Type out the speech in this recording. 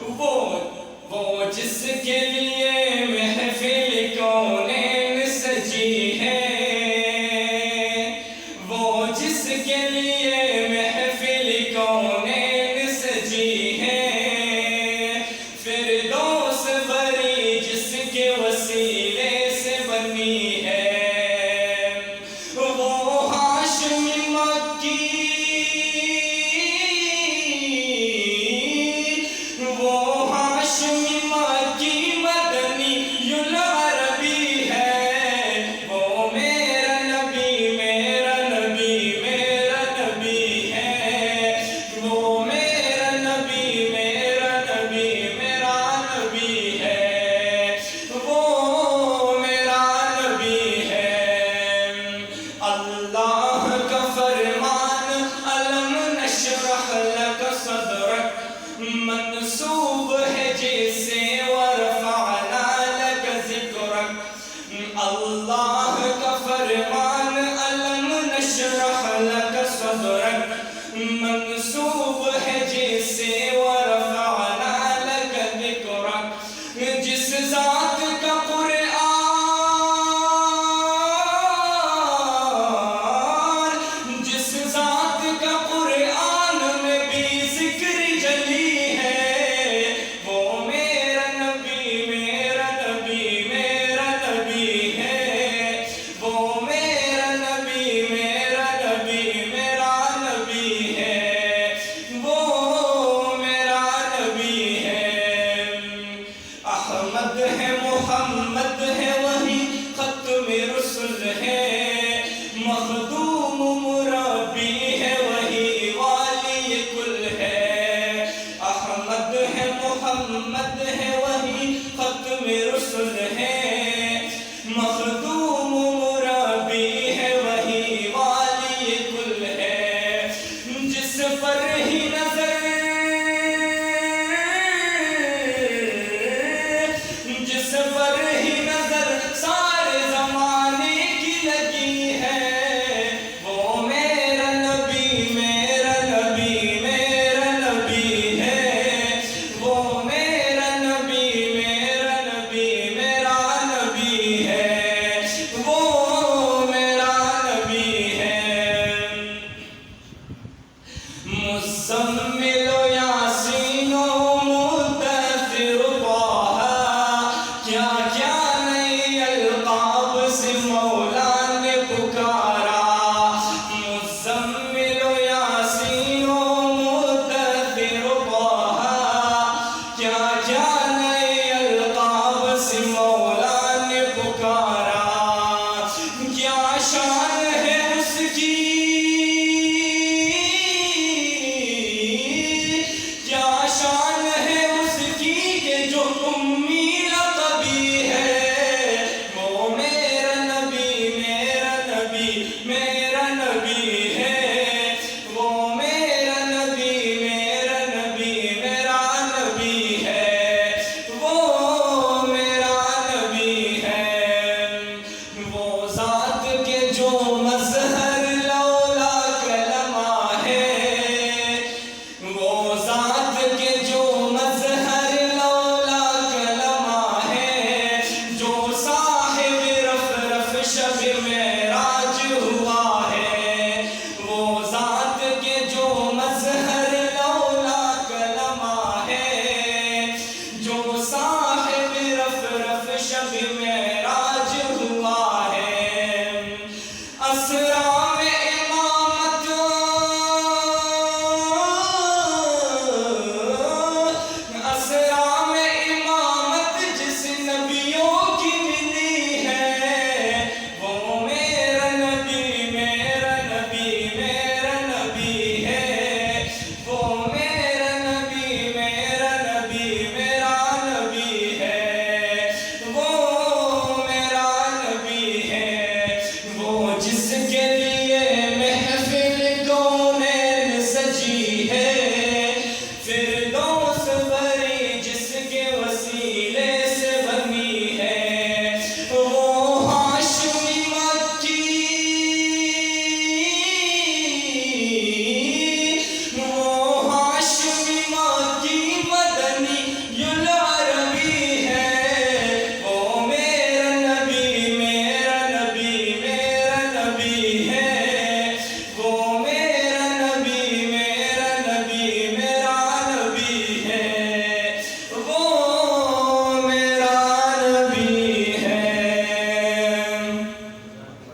وہ جس کے لیے محفل کونین سجی ہے، وہ جس کے لیے محفل کونین سجی ہے، فردوس بری جس کے وسیلے سے بنی ہے، وہ ہاشمی مکی، وہ ہاشمی مکی مدنی العربی ہے، وہ میرا نبی میرا نبی میرا نبی ہے، وہ میرا نبی میرا نبی میرا نبی ہے، وہ میرا نبی ہے۔ اللہ کا فرمان الم نشرح لک صدرک منسوب ہے جسے ورفعنا لک ذکرک، اللہ کا فرمان الم نشرح لک صدرک منسوب ہے جسے ورفعنا لک ذکرک، جس ذات کا قرآن، جس ذات کا قرآن میں بھی ذکر جلی ہے، وہ میرا نبی میرا نبی میرا نبی ہے، وہ میرا نبی میرا نبی میرا نبی ہے، وہ میرا نبی ہے۔ احمد ہے محمد ہے وہی ختم رسل ہے، مخدوم مربی ہے وہی والی کل ہے، احمد ہے محمد ہے وہی ختم رسل ہے،